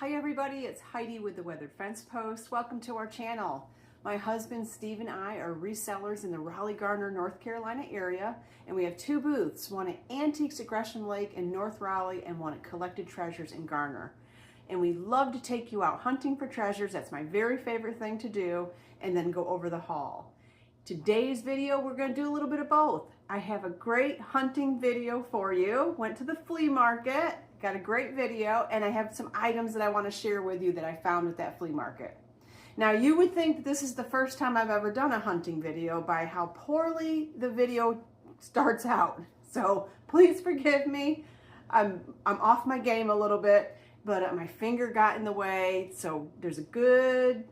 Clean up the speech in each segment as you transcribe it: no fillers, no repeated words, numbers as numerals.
Hi everybody, it's Heidi with the Weathered Fence Post. Welcome to our channel. My husband Steve and I are resellers in the Raleigh, Garner, North Carolina area, and we have two booths, one at Antiques at Gresham Lake in North Raleigh and one at Collected Treasures in Garner. And we love to take you out hunting for treasures. That's my very favorite thing to do, and then go over the haul. Today's video, we're going to do a little bit of both. I have a great hunting video for you. Went to the flea market, got a great video, and I have some items that I want to share with you that I found at that flea market. Now, you would think that this is the first time I've ever done a hunting video by how poorly the video starts out. So please forgive me. I'm off my game a little bit, but my finger got in the way. So there's a good,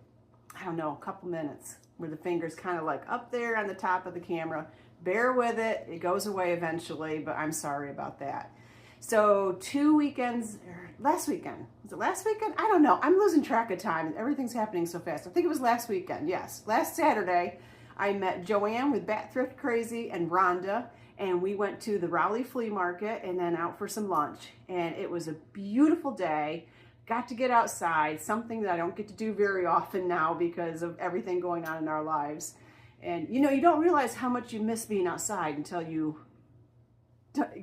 I don't know, a couple minutes where the finger's kind of like up there on the top of the camera. Bear with it. It goes away eventually, but I'm sorry about that. So 2 weekends, last weekend, was it last weekend? I don't know. I'm losing track of time. Everything's happening so fast. I think it was last weekend. Yes. Last Saturday, I met Joanne with Bat Thrift Crazy and Rhonda, and we went to the Raleigh Flea Market and then out for some lunch. And it was a beautiful day. Got to get outside, something that I don't get to do very often now because of everything going on in our lives. And you know, you don't realize how much you miss being outside until you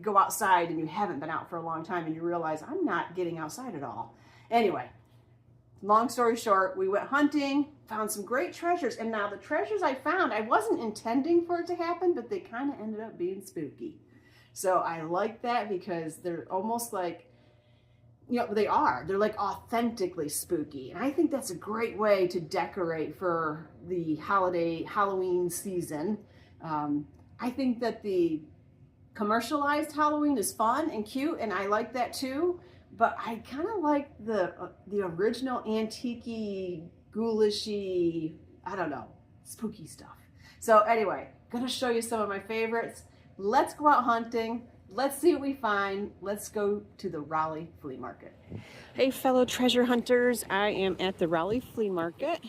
go outside and you haven't been out for a long time and you realize I'm not getting outside at all. Anyway, long story short, we went hunting, found some great treasures. And now the treasures I found, I wasn't intending for it to happen, but they kind of ended up being spooky. So I like that because they're almost like, you know, they're like authentically spooky. And I think that's a great way to decorate for the Halloween season. I think that the commercialized Halloween is fun and cute, and I like that too. But I kind of like the original antique-y, ghoulish-y, I don't know, spooky stuff. So anyway, gonna show you some of my favorites. Let's go out hunting. Let's see what we find. Let's go to the Raleigh Flea Market. Hey fellow treasure hunters, I am at the Raleigh Flea Market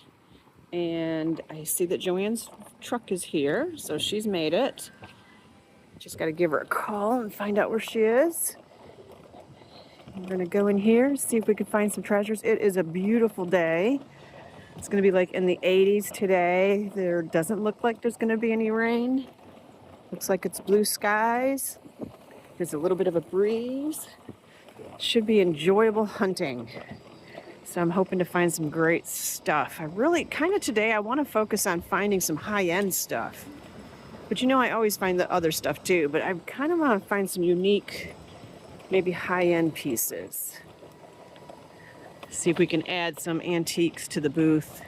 and I see that Joanne's truck is here, so she's made it. Just got to give her a call and find out where she is. We're gonna go in here, see if we can find some treasures. It is a beautiful day. It's gonna be like in the 80s today. There doesn't look like there's gonna be any rain. Looks like it's blue skies. There's a little bit of a breeze. Should be enjoyable hunting. So I'm hoping to find some great stuff. I really, kind of today, I want to focus on finding some high-end stuff. But you know, I always find the other stuff too. But I kind of want to find some unique, maybe high-end pieces. See if we can add some antiques to the booth.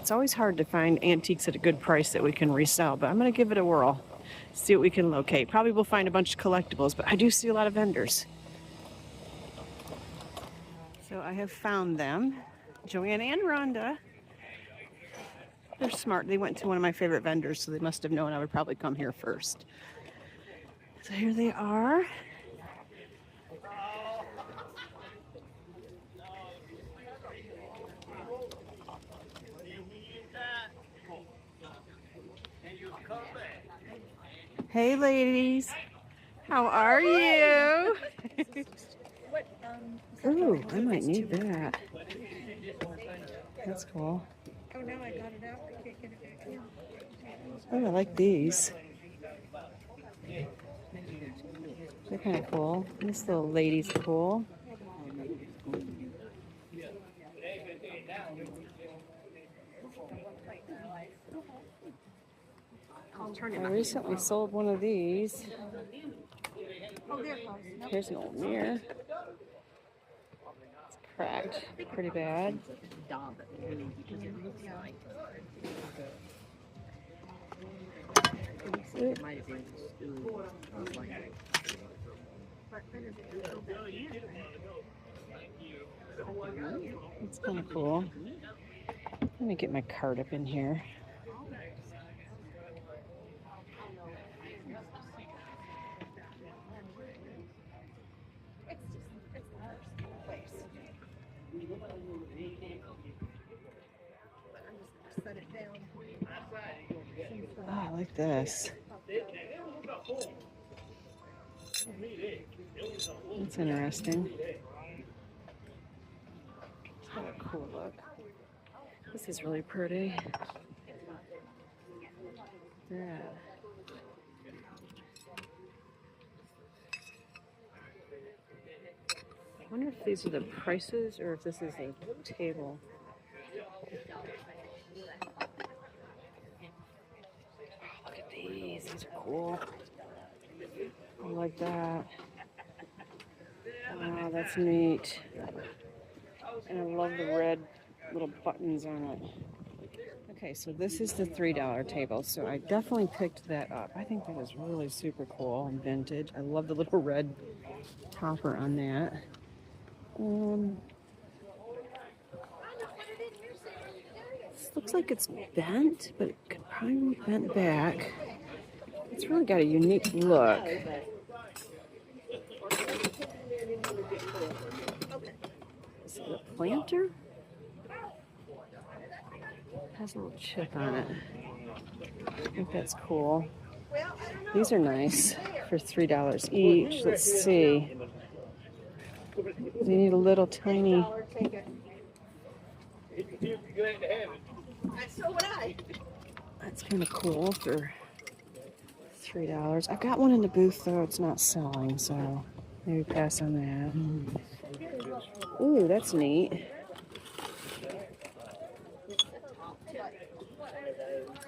It's always hard to find antiques at a good price that we can resell, but I'm going to give it a whirl. See what we can locate. Probably we'll find a bunch of collectibles, but I do see a lot of vendors. So I have found them. Joanne and Rhonda. They're smart. They went to one of my favorite vendors, so they must have known I would probably come here first. So here they are. Hey ladies, how are you? Ooh, I might need that. That's cool. Oh, now I got it out. I can't get it back in. Oh, I like these. They're kind of cool. This little lady's cool. I recently sold one of these. Oh, there it goes. Here's an old mirror. It's cracked pretty bad. It's kind of cool. Let me get my card up in here. Oh, I like this. That's interesting. cool look. This is really pretty. Yeah. I wonder if these are the prices or if this is a table. Look at these. These are cool. I like that. Oh, that's neat. And I love the red little buttons on it. Okay, so this is the $3 table. So I definitely picked that up. I think that is really super cool and vintage. I love the little red topper on that. This looks like it's bent, but it could probably be bent back. It's really got a unique look. Is it a planter? It has a little chip on it. I think that's cool. These are nice for $3 each. Let's see. They need a little tiny. That's kind of cool for $3. I've got one in the booth though. It's not selling, so maybe pass on that. Ooh, that's neat.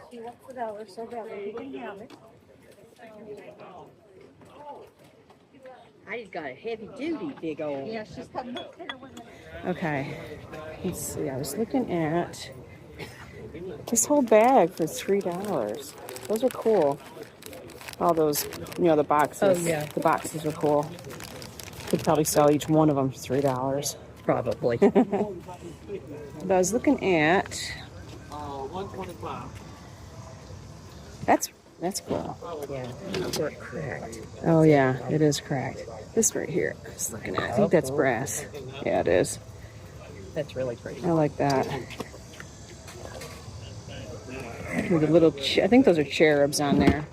He wants the dollar so badly he can have it. Heidi's got a heavy duty big old. Yeah, she's coming up there with it. Okay, let's see. I was looking at this whole bag for $3. Those are cool. All those, the boxes. Oh, yeah. The boxes are cool. Could probably sell each one of them for $3. Probably. But I was looking at. 125. That's cool. Yeah, they're cracked. Oh yeah, it is cracked. This right here, I was looking at. I think that's brass. Yeah, it is. That's really pretty. I like that. With the little, I think those are cherubs on there.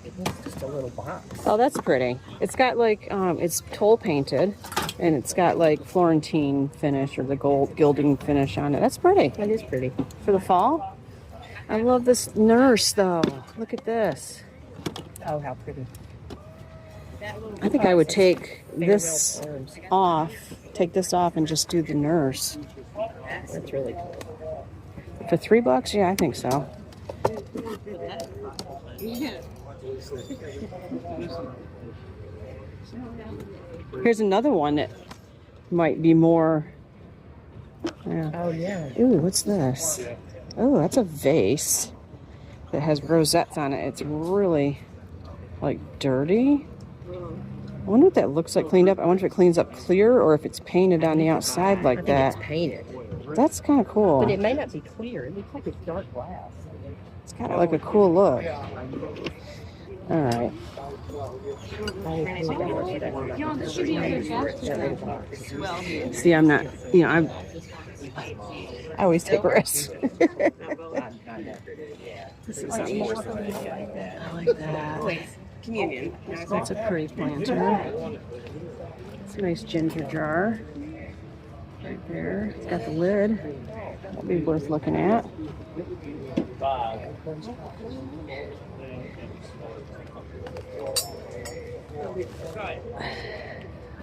It's just a little box. Oh, that's pretty. It's got like, it's toll painted, and it's got like Florentine finish or the gold gilding finish on it. That's pretty. That is pretty. For the fall. I love this nurse though. Look at this. Oh, how pretty. I think I would take this off, and just do the nurse. That's really cool. For $3? Yeah, I think so. Here's another one that might be more. Yeah. Oh, yeah. Ooh, what's this? Oh, that's a vase that has rosettes on it. It's really like dirty. I wonder what that looks like cleaned up. I wonder if it cleans up clear or if it's painted on the outside like I think that. it's painted. That's kind of cool. But it may not be clear. It looks like it's dark glass. It's got like a cool look. All right. See, I'm not, I always take risks. This is something more. I like that. Communion. That's a pretty planter. It's a nice ginger jar. Right there. It's got the lid. That'll be worth looking at.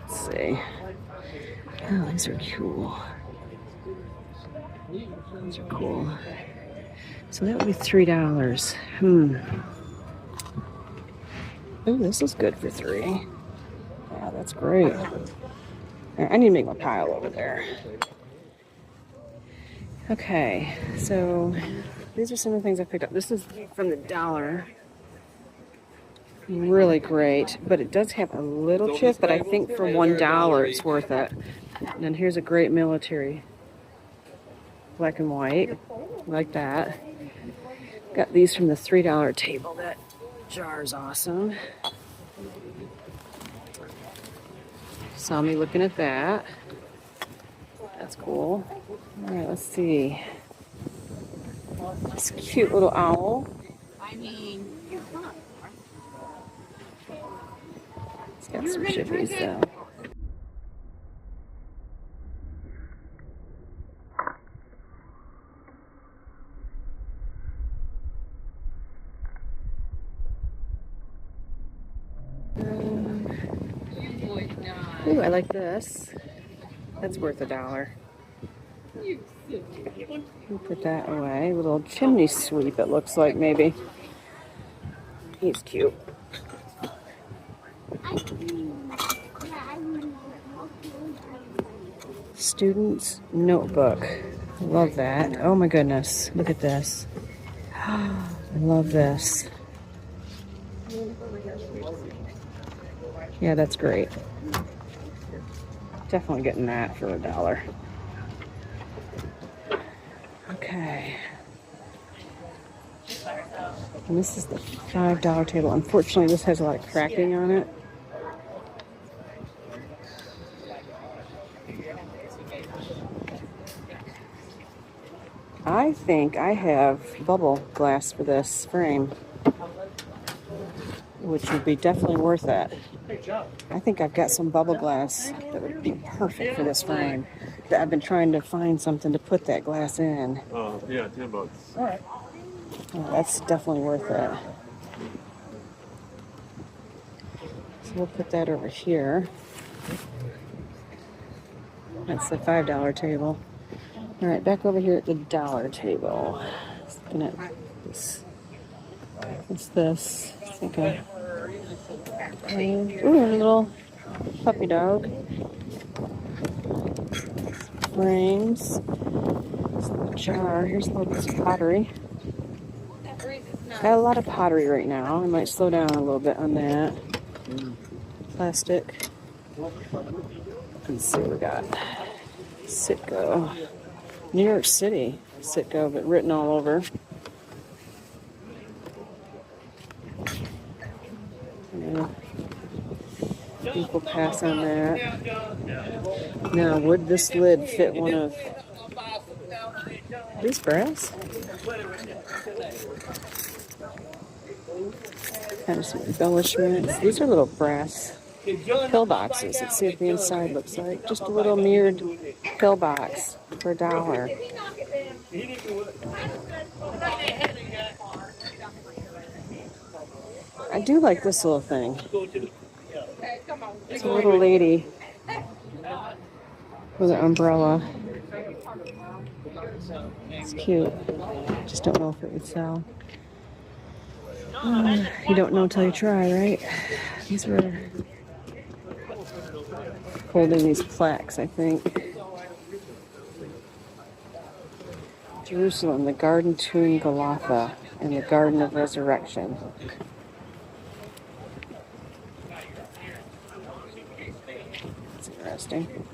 Let's see. Oh, these are cool. Those are cool. So that would be $3. Oh, this is good for $3. Yeah, that's great. I need to make my pile over there. Okay, so these are some of the things I picked up. This is from the dollar. Really great, but it does have a little chip, but I think for $1 it's worth it. And then here's a great military. Black and white, like that. Got these from the $3 table. That jar is awesome. Saw me looking at that. That's cool. All right, let's see. This cute little owl. It's got some chippies though. I like this. That's worth $1. We'll put that away. A little chimney sweep, it looks like, maybe. He's cute. Student's notebook. I love that. Oh my goodness. Look at this. I love this. Yeah, that's great. Definitely getting that for $1. Okay. And this is the $5 table. Unfortunately, this has a lot of cracking on it. I think I have bubble glass for this frame, which would be definitely worth it. I think I've got some bubble glass that would be perfect for this frame. I've been trying to find something to put that glass in. Yeah, $10. All right. Oh, that's definitely worth it. So we'll put that over here. That's the $5 table. All right, back over here at the $1 table. Looking at this. What's this? I think ooh, a little puppy dog. Frames. This little jar. Here's a little piece of pottery. Got a lot of pottery right now. I might slow down a little bit on that. Plastic. Let's see what we got. Sitco. New York City Sitco, but written all over. Yeah. Equal pass on that. Now, would this lid fit one of these brass? Kind of some embellishments. These are little brass pill boxes. Let's see what the inside looks like. Just a little mirrored pill box for $1. I do like this little thing. It's a little lady with an umbrella. It's cute. Just don't know if it would sell. You don't know till you try, right? These were holding these plaques, I think. Jerusalem, the Garden Tomb Golgotha, and the Garden of Resurrection. That's interesting.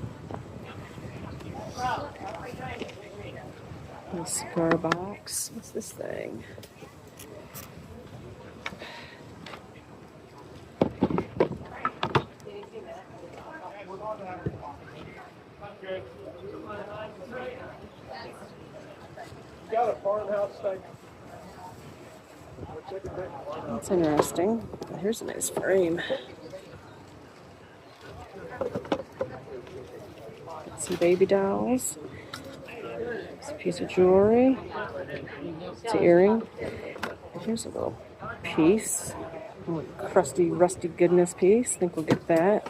A cigar box. What's this thing? That's interesting. Here's a nice frame. Some baby dolls. It's a piece of jewelry. It's an earring. Here's a little piece. A little crusty, rusty goodness piece. I think we'll get that.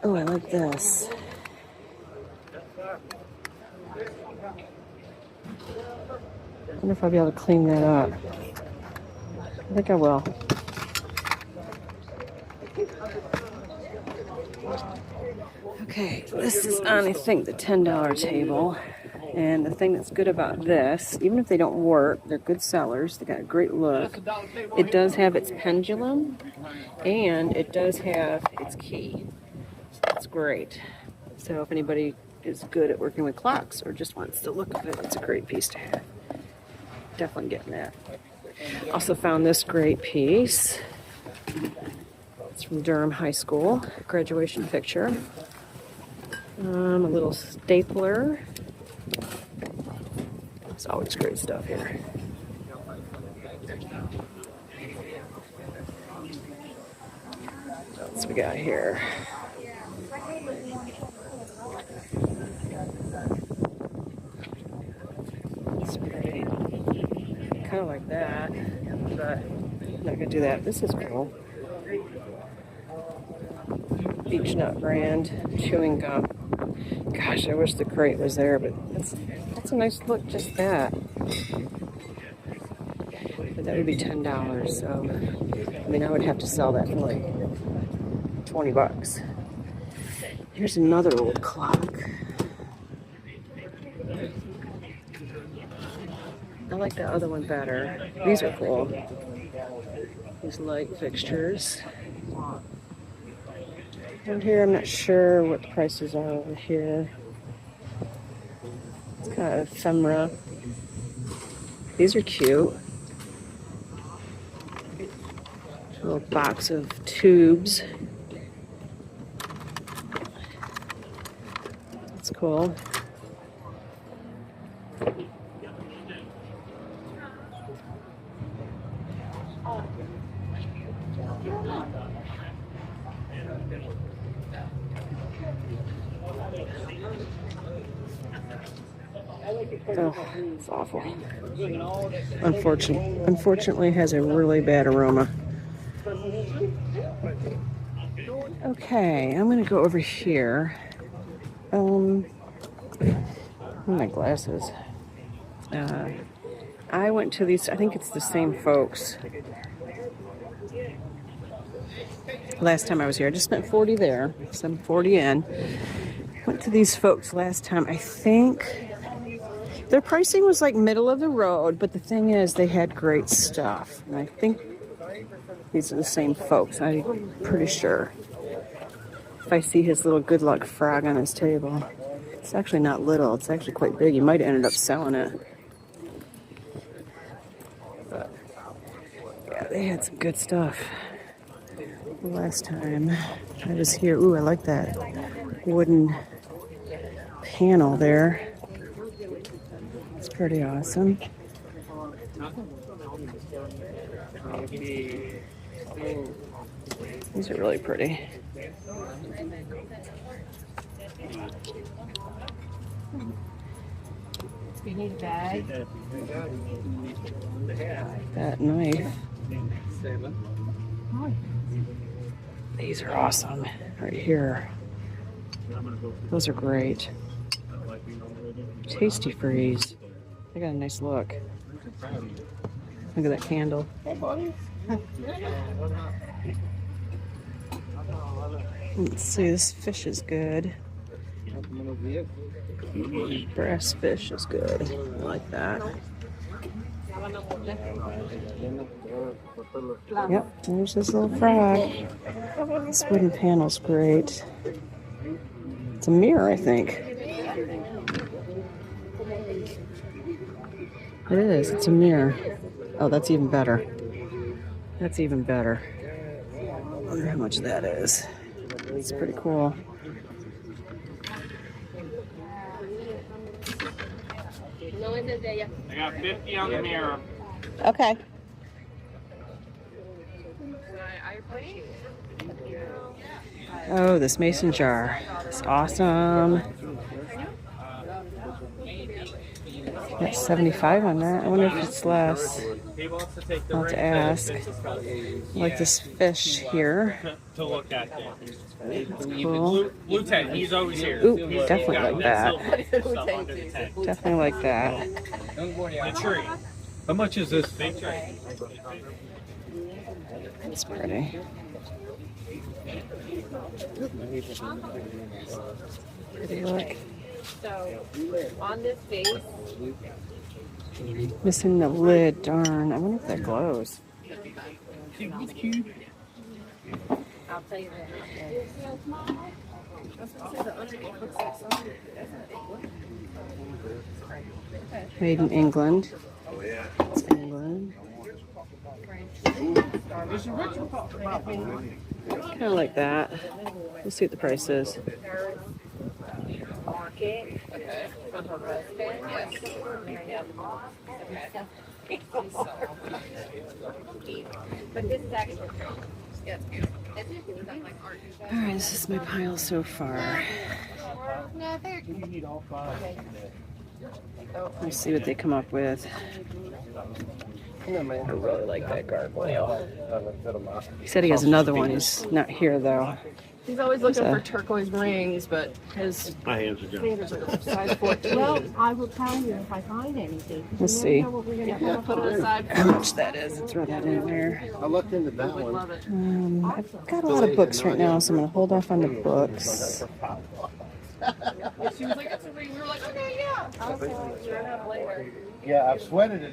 Oh, I like this. I wonder if I'll be able to clean that up. I think I will. Okay, this is on, I think, the $10 table. And the thing that's good about this, even if they don't work, they're good sellers. They got a great look. It does have its pendulum, and it does have its key. That's great. So if anybody is good at working with clocks or just wants the look of it, it's a great piece to have. Definitely getting that. Also found this great piece. It's from Durham High School, graduation picture. A little stapler. It's always great stuff here. What else we got here? It's great. Kind of like that, but I'm not gonna do that. This is cool. Beech Nut brand chewing gum. Gosh, I wish the crate was there, but that's a nice look, just that. But that would be $10, so I mean I would have to sell that for like 20 bucks. Here's another old clock. I like the other one better. These are cool. These light fixtures. Over here, I'm not sure what the prices are over here. It's kind of ephemera. These are cute. A little box of tubes. That's cool. Oh, it's awful. Unfortunately, it has a really bad aroma. Okay, I'm gonna go over here. My glasses. I went to these. I think it's the same folks. Last time I was here, I just spent 40 there, so I'm 40 in. Went to these folks last time. I think their pricing was like middle of the road, but the thing is they had great stuff. And I think these are the same folks, I'm pretty sure. If I see his little good luck frog on his table. It's actually not little, it's actually quite big. He might have ended up selling it. But yeah, they had some good stuff. The last time I was here, ooh, I like that wooden panel there. It's pretty awesome. These are really pretty. You need a bag? That knife. These are awesome. Right here. Those are great. Tasty Freeze. They got a nice look. Look at that candle. Let's see, this fish is good. Brass fish is good. I like that. Yep, there's this little frog. This wooden panel's great. It's a mirror, I think. It is, it's a mirror. Oh, that's even better. That's even better. I wonder how much that is. It's pretty cool. I got 50 on the mirror. Okay. Oh, this mason jar. It's awesome. Got 75 on that. I wonder if it's less. I'll have to ask. I like this fish here. To look at It's cool. Blue tent, he's always here. Ooh, definitely like that. Definitely like that. The tree. How much is this big tree? It's pretty. Pretty look. So, on this base, Missing the lid, darn. I wonder if that glows. I'll tell you that. Made in England. It's England. Kind of like that. We'll see what the price is. Market from her husband. Yes. But this is actually Alright, this is my pile so far. Let's see what they come up with. I really like that gargoyle. He said he has another one. He's not here though. He's always looking for turquoise rings, but his My hands are fingers are size 14. Well, I will tell you if I find anything. Let's see What we're gonna Yeah, put it aside. how much that is. Throw that in there. I looked into that Would one. love it. I've got a lot of books right now, so I'm going to hold off on the books. She was like, "That's a ring." We were like, "Okay, yeah." Sure enough, later. Yeah, I've sweated it.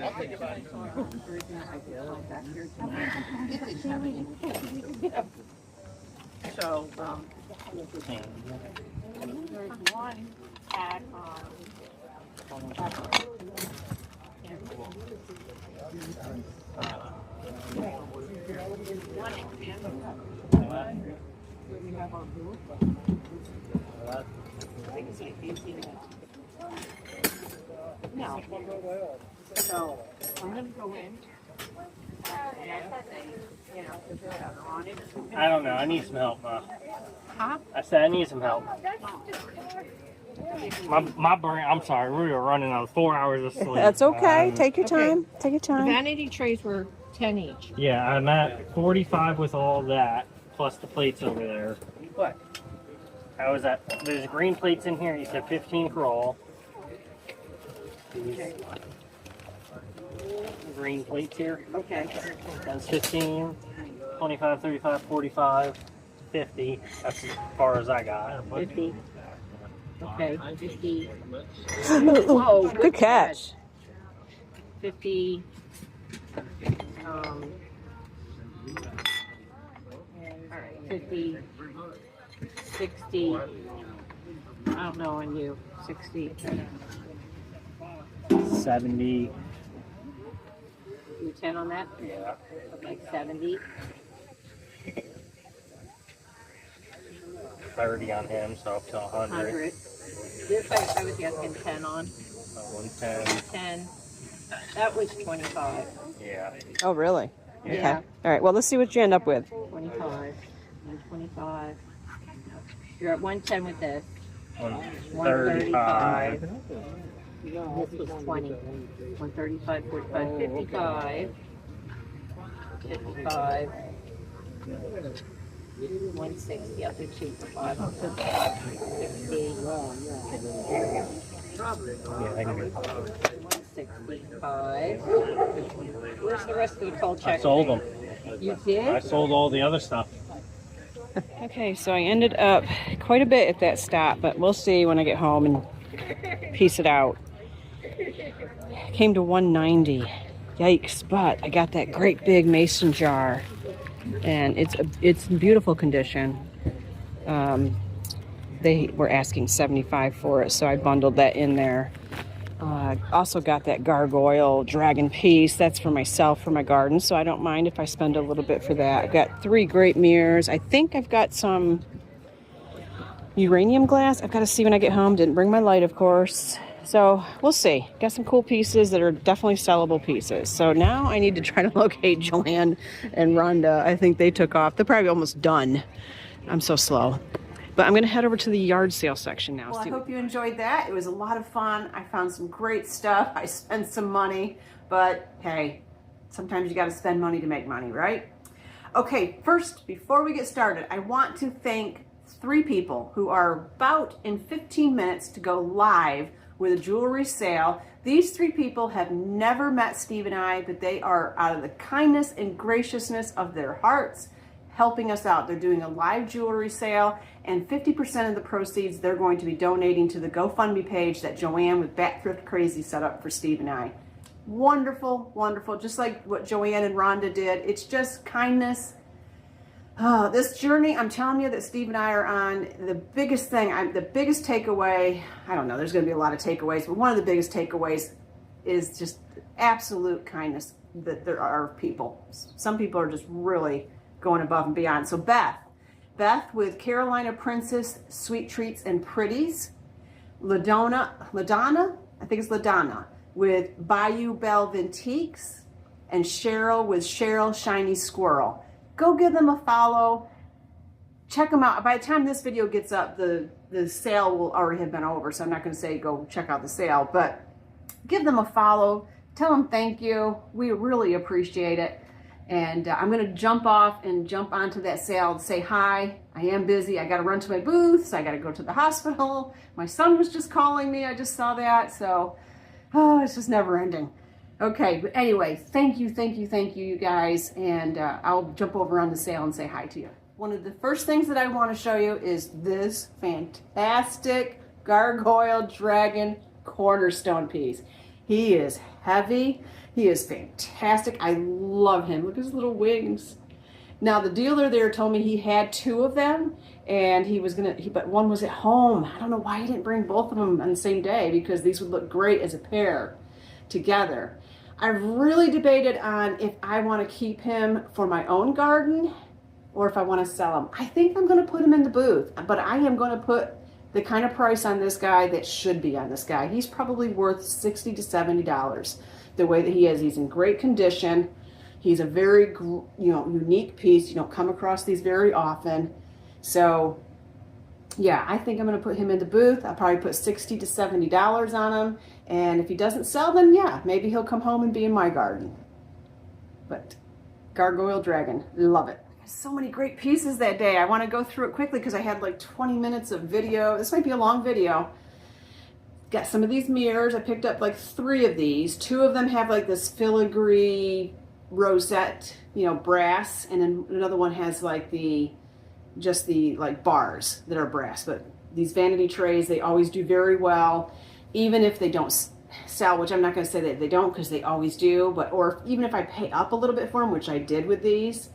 So, There's one at, no. So I'm gonna go in. You know, if they're on it. I don't know. I need some help, Ma. Huh? I said I need some help. My brain. I'm sorry. We were running on 4 hours of sleep. That's okay. Take your Okay. time. Take your The time. vanity trays were 10 each. Yeah, I'm at 45 with all that plus the plates over there. What? I was at. There's green plates in here. You said 15 for all. These green plates here. Okay. That's 15, 25, 35, 45, 50. That's as far as I got. 50. Okay, 50. Whoa, good catch. 50. All right, 50. 60. I don't know on you. 60. 70. You 10 on that? Yeah. Okay, 70. 30 on him, so up to 100. 100. This I was asking 10 on. 110. 10. That was 25. Yeah. Oh, really? Yeah. Okay. All right. Well, let's see what you end up with. 25. 125. You're at 110 with this. 135. This was 20. 135, 45, 55. 55. 160. I'll do 2 for 5. 60. Yeah, I can do it. 165. Where's the rest of the cold check? I sold them. You I did? sold all the other stuff. Okay, so I ended up quite a bit at that stop, but we'll see when I get home and piece it out. Came to 190. Yikes, but I got that great big mason jar and it's in beautiful condition. They were asking 75 for it, so I bundled that in there. Also got that gargoyle dragon piece. That's for myself, for my garden, so I don't mind if I spend a little bit for that. I've got 3 great mirrors. I think I've got some uranium glass. I've got to see when I get home. Didn't bring my light, of course. So we'll see. Got some cool pieces that are definitely sellable pieces. So now I need to try to locate Joanne and Rhonda. I think they took off. They're probably almost done. I'm so slow. But I'm going to head over to the yard sale section now. Well, I hope you enjoyed that. It was a lot of fun. I found some great stuff. I spent some money, but hey, sometimes you got to spend money to make money, right? Okay, first, before we get started, I want to thank 3 people who are about in 15 minutes to go live with a jewelry sale. These 3 people have never met Steve and I, but they are out of the kindness and graciousness of their hearts helping us out. They're doing a live jewelry sale, and 50% of the proceeds they're going to be donating to the GoFundMe page that Joanne with Bat Thrift Crazy set up for Steve and I. Wonderful, wonderful. Just like what Joanne and Rhonda did. It's just kindness. This journey, I'm telling you, that Steve and I are on, the biggest thing, the biggest takeaway, I don't know, there's going to be a lot of takeaways, but one of the biggest takeaways is just absolute kindness that there are people. Some people are just really going above and beyond. So Beth with Carolina Princess Sweet Treats and Pretties, LaDonna, I think it's LaDonna, with Bayou Belle Vintiques, and Sheryl with Sheryl Shiny Squirrel. Go give them a follow. Check them out. By the time this video gets up, the sale will already have been over, so I'm not going to say go check out the sale, but give them a follow. Tell them thank you. We really appreciate it. And I'm gonna jump off and jump onto that sale and say hi. I am busy, I gotta run to my booths, I gotta go to the hospital. My son was just calling me, I just saw that, so, oh, it's just never ending. Okay, but anyway, thank you, you guys, and I'll jump over on the sale and say hi to you. One of the first things that I wanna show you is this fantastic gargoyle dragon cornerstone piece. He is heavy. He is fantastic. I love him. Look at his little wings. Now the dealer there told me he had 2 of them and he was but one was at home. I don't know why he didn't bring both of them on the same day, because these would look great as a pair together. I've really debated on if I want to keep him for my own garden or if I want to sell him. I think I'm going to put him in the booth, but I am going to put the kind of price on this guy that should be on this guy. He's probably worth $60 to $70. The way that he is, he's in great condition. He's a very, unique piece. You don't come across these very often. So, yeah, I think I'm going to put him in the booth. I'll probably put $60 to $70 on him. And if he doesn't sell, then yeah, maybe he'll come home and be in my garden. But gargoyle dragon, love it. So many great pieces that day. I want to go through it quickly because I had like 20 minutes of video. This might be a long video. Got some of these mirrors. I picked up like 3 of these. 2 of them have like this filigree rosette, brass, and then another one has like just the bars that are brass. But these vanity trays, they always do very well, even if they don't sell, which I'm not going to say that they don't, because they always do. Or even if I pay up a little bit for them, which I did with these,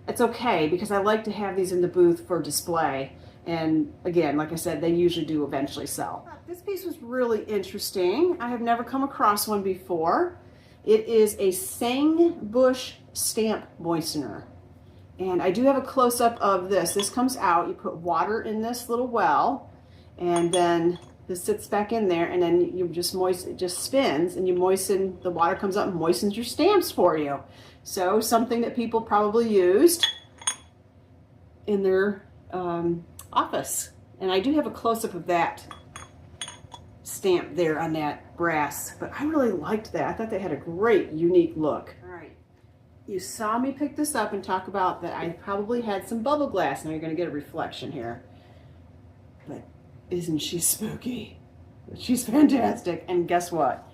it's okay, because I like to have these in the booth for display. And again, like I said, they usually do eventually sell. This piece was really interesting. I have never come across one before. It is a Sang Bush stamp moistener. And I do have a close-up of this. This comes out, you put water in this little well, and then this sits back in there, and then you just it just spins, and you moisten, the water comes up and moistens your stamps for you. So something that people probably used in their office. And I do have a close-up of that stamp there on that brass, but I really liked that. I thought they had a great, unique look. All right, you saw me pick this up and talk about that I probably had some bubble glass. Now you're going to get a reflection here. But isn't she spooky? She's fantastic. And guess what?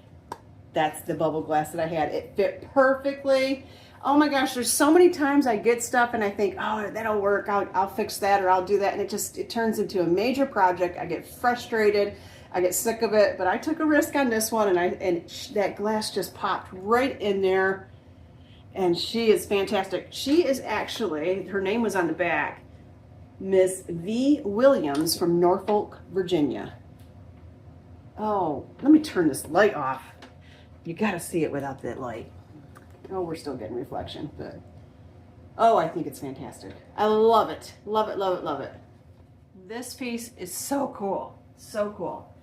That's the bubble glass that I had. It fit perfectly. Oh my gosh, there's so many times I get stuff and I think, oh, that'll work. I'll fix that, or I'll do that. And it turns into a major project. I get frustrated. I get sick of it. But I took a risk on this one, and that glass just popped right in there. And she is fantastic. She is actually, her name was on the back, Miss V. Williams from Norfolk, Virginia. Oh, let me turn this light off. You got to see it without that light. Oh, we're still getting reflection, but oh, I think it's fantastic. I love it. Love it, love it, love it. This piece is so cool. So cool.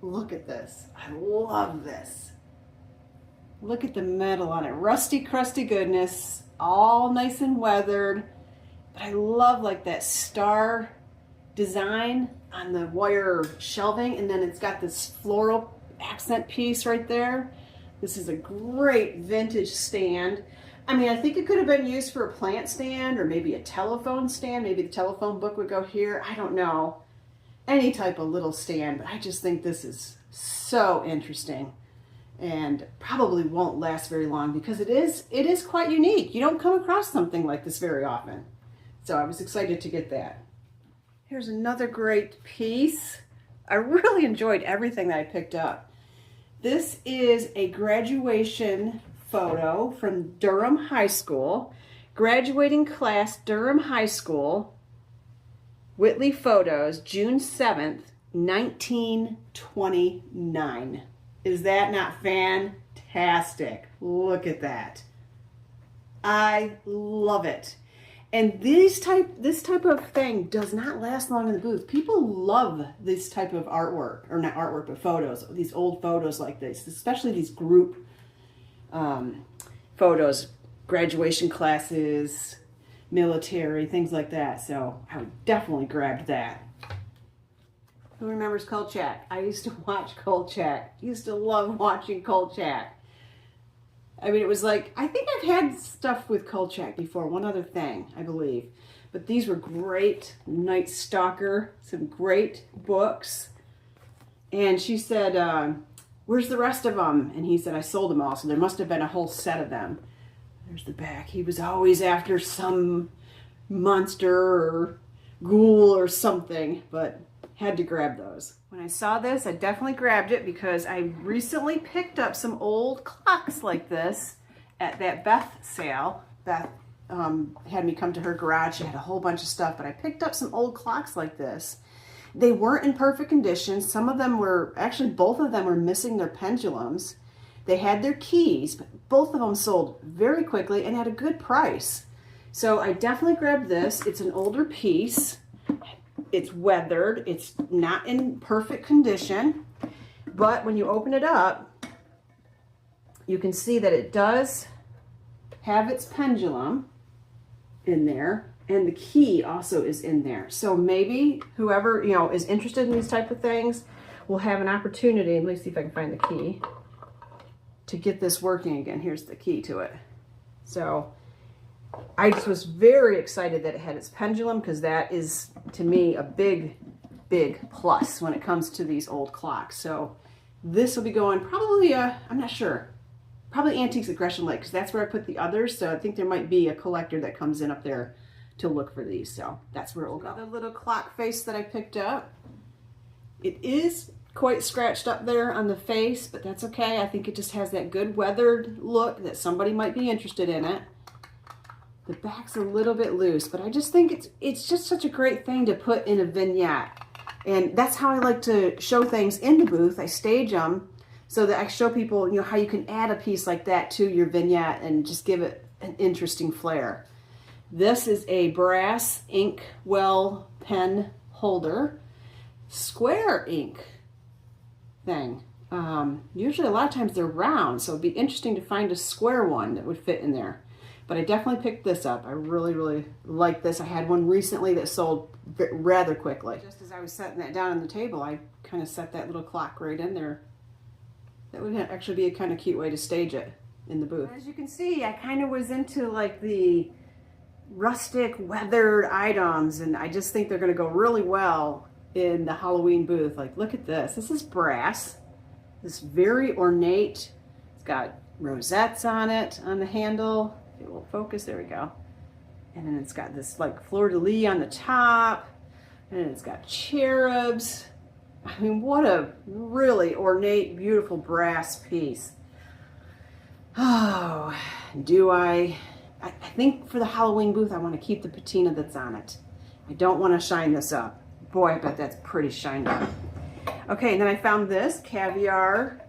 Look at this. I love this. Look at the metal on it. Rusty, crusty goodness. All nice and weathered. But I love like that star design on the wire shelving, and then it's got this floral accent piece right there. This is a great vintage stand. I mean, I think it could have been used for a plant stand or maybe a telephone stand. Maybe the telephone book would go here. I don't know. Any type of little stand, but I just think this is so interesting and probably won't last very long because it is quite unique. You don't come across something like this very often. So I was excited to get that. Here's another great piece. I really enjoyed everything that I picked up. This is a graduation photo from Durham High School. Graduating class, Durham High School. Whitley Photos, June 7th, 1929. Is that not fantastic? Look at that. I love it. And this type of thing does not last long in the booth. People love this type of artwork, or not artwork, but photos. These old photos like this, especially these group photos, graduation classes, military, things like that. So I definitely grabbed that. Who remembers Kolchak? I used to watch Kolchak. Used to love watching Kolchak. I mean, it was like, I think I've had stuff with Kolchak before, one other thing, I believe. But these were great. Night Stalker, some great books. And she said, where's the rest of them? And he said, I sold them all, so there must have been a whole set of them. There's the back. He was always after some monster or ghoul or something, but had to grab those. When I saw this, I definitely grabbed it because I recently picked up some old clocks like this at that Beth sale. Beth had me come to her garage. She had a whole bunch of stuff, but I picked up some old clocks like this. They weren't in perfect condition. Some of them were, actually both of them were missing their pendulums. They had their keys, but both of them sold very quickly and at a good price. So I definitely grabbed this. It's an older piece. It's weathered. It's not in perfect condition, but when you open it up, you can see that it does have its pendulum in there, and the key also is in there. So maybe whoever, you know, is interested in these type of things will have an opportunity. Let me see if I can find the key to get this working again. Here's the key to it. So I just was very excited that it had its pendulum, because that is, to me, a big, big plus when it comes to these old clocks. So this will be going probably, I'm not sure, probably Antiques at Gresham Lake, because that's where I put the others. So I think there might be a collector that comes in up there to look for these. So that's where it will go. Another little clock face that I picked up. It is quite scratched up there on the face, but that's okay. I think it just has that good weathered look that somebody might be interested in it. The back's a little bit loose, but I just think it's just such a great thing to put in a vignette. And that's how I like to show things in the booth. I stage them so that I show people, you know, how you can add a piece like that to your vignette and just give it an interesting flair. This is a brass ink well pen holder, square ink thing. Usually a lot of times they're round, so it'd be interesting to find a square one that would fit in there. But I definitely picked this up. I really, really like this. I had one recently that sold rather quickly. Just as I was setting that down on the table, I kind of set that little clock right in there. That would actually be a kind of cute way to stage it in the booth. As you can see, I kind of was into like the rustic weathered items, and I just think they're going to go really well in the Halloween booth. Like, look at this. This is brass. This very ornate. It's got rosettes on it, on the handle. It will focus. There we go. And then it's got this like fleur-de-lis on the top, and it's got cherubs. I mean, what a really ornate, beautiful brass piece. Oh, I think for the Halloween booth, I want to keep the patina that's on it. I don't want to shine this up. Boy, I bet that's pretty shined up. Okay, and then I found this caviar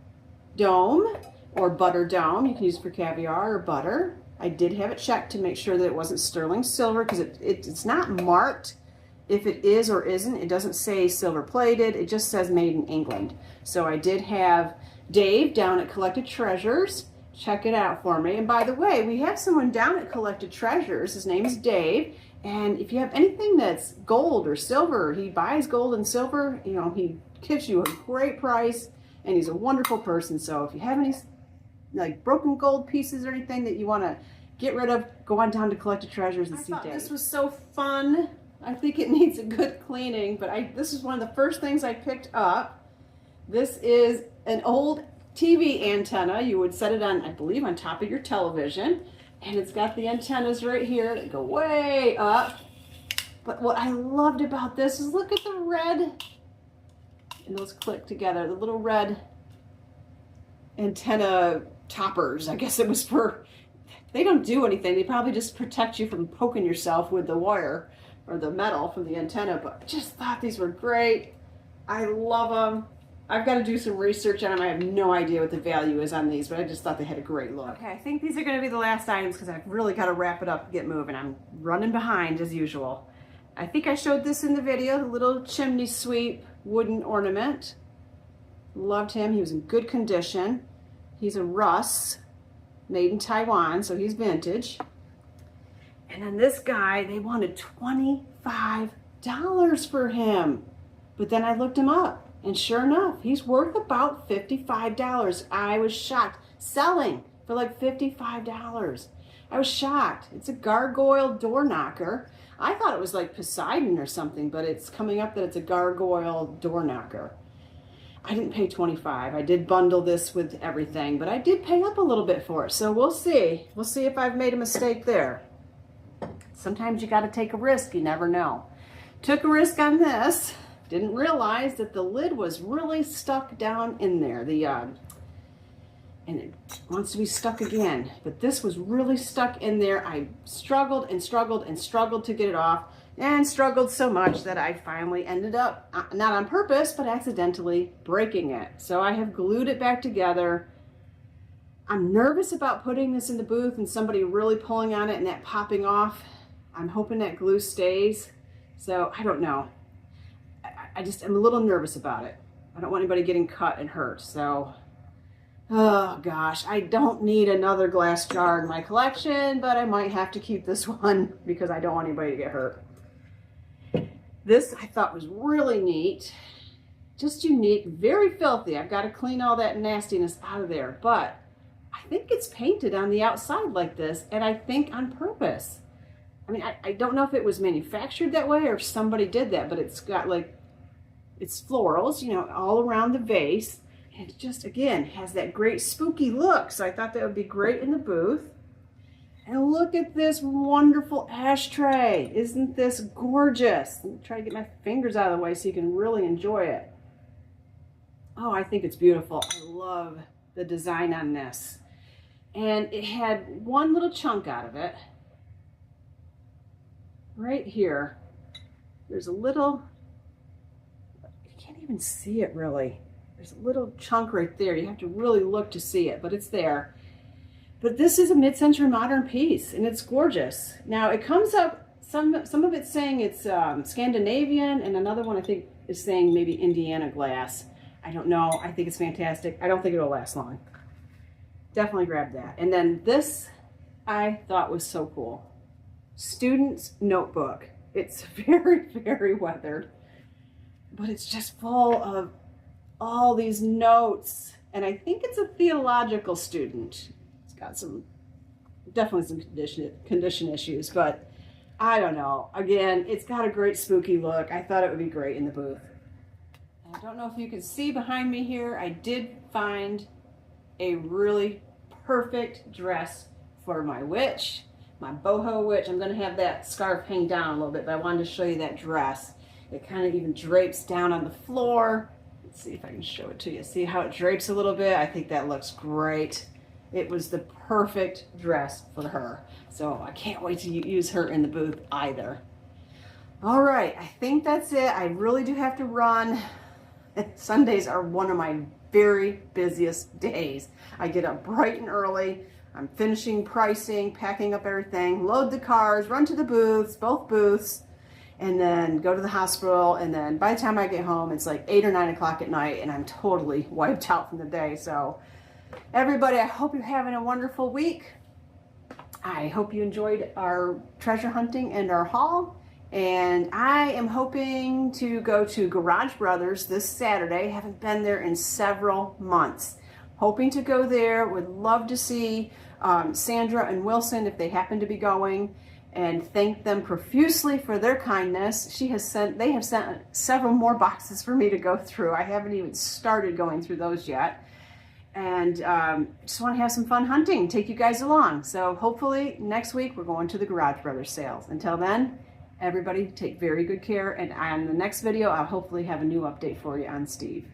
dome or butter dome. You can use it for caviar or butter. I did have it checked to make sure that it wasn't sterling silver, because it's not marked if it is or isn't. It doesn't say silver plated. It just says made in England. So I did have Dave down at Collected Treasures check it out for me. And by the way, we have someone down at Collected Treasures. His name is Dave. And if you have anything that's gold or silver, he buys gold and silver. You know, he gives you a great price, and he's a wonderful person. So if you have any like broken gold pieces or anything that you want to get rid of, go on down to Collected Treasures and see Dave. This was so fun. I think it needs a good cleaning, but this is one of the first things I picked up. This is an old TV antenna. You would set it on, I believe, on top of your television, and it's got the antennas right here that go way up. But what I loved about this is look at the red, and those click together, the little red antenna toppers. I guess it was for, they don't do anything. They probably just protect you from poking yourself with the wire or the metal from the antenna, but I just thought these were great. I love them. I've got to do some research on them. I have no idea what the value is on these, but I just thought they had a great look. Okay, I think these are going to be the last items because I've really got to wrap it up and get moving. I'm running behind as usual. I think I showed this in the video, the little chimney sweep wooden ornament. Loved him. He was in good condition. He's a Russ, made in Taiwan, so he's vintage. And then this guy, they wanted $25 for him. But then I looked him up, and sure enough, he's worth about $55. I was shocked. Selling for like $55. I was shocked. It's a gargoyle door knocker. I thought it was like Poseidon or something, but it's coming up that it's a gargoyle door knocker. I didn't pay $25. I did bundle this with everything, but I did pay up a little bit for it. So we'll see. We'll see if I've made a mistake there. Sometimes you got to take a risk. You never know. Took a risk on this. Didn't realize that the lid was really stuck down in there. And it wants to be stuck again. But this was really stuck in there. I struggled and struggled and struggled to get it off, and struggled so much that I finally ended up, not on purpose, but accidentally breaking it. So I have glued it back together. I'm nervous about putting this in the booth and somebody really pulling on it and that popping off. I'm hoping that glue stays. So I don't know. I'm a little nervous about it. I don't want anybody getting cut and hurt. So, oh gosh, I don't need another glass jar in my collection, but I might have to keep this one because I don't want anybody to get hurt. This I thought was really neat, just unique, very filthy. I've got to clean all that nastiness out of there, but I think it's painted on the outside like this, and I think on purpose. I mean, I don't know if it was manufactured that way or if somebody did that, but it's got like, it's florals, you know, all around the vase. And it just, again, has that great spooky look. So I thought that would be great in the booth. And look at this wonderful ashtray. Isn't this gorgeous? Let me try to get my fingers out of the way so you can really enjoy it. Oh, I think it's beautiful. I love the design on this. And it had one little chunk out of it. Right here. There's a little, you can't even see it really. There's a little chunk right there. You have to really look to see it, but it's there. But this is a mid-century modern piece, and it's gorgeous. Now, it comes up, some of it's saying it's Scandinavian, and another one I think is saying maybe Indiana glass. I don't know. I think it's fantastic. I don't think it'll last long. Definitely grab that. And then this I thought was so cool. Student's notebook. It's very, very weathered, but it's just full of all these notes. And I think it's a theological student. It's got definitely some condition issues, but I don't know. Again, it's got a great spooky look. I thought it would be great in the booth. I don't know if you can see behind me here, I did find a really perfect dress for my witch, my boho witch. I'm going to have that scarf hang down a little bit, but I wanted to show you that dress. It kind of even drapes down on the floor. Let's see if I can show it to you. See how it drapes a little bit? I think that looks great. It was the perfect dress for her. So I can't wait to use her in the booth either. All right, I think that's it. I really do have to run. Sundays are one of my very busiest days. I get up bright and early. I'm finishing pricing, packing up everything, load the cars, run to the booths, both booths, and then go to the hospital. And then by the time I get home, it's like 8 or 9 o'clock at night, and I'm totally wiped out from the day. So everybody, I hope you're having a wonderful week. I hope you enjoyed our treasure hunting and our haul. And I am hoping to go to Garage Brothers this Saturday. Haven't been there in several months. Hoping to go there. Would love to see Sandra and Wilson if they happen to be going, and thank them profusely for their kindness. They have sent several more boxes for me to go through. I haven't even started going through those yet. And just want to have some fun hunting, take you guys along. So hopefully next week we're going to the Garage Brothers sales. Until then, everybody take very good care. And on the next video, I'll hopefully have a new update for you on Steve.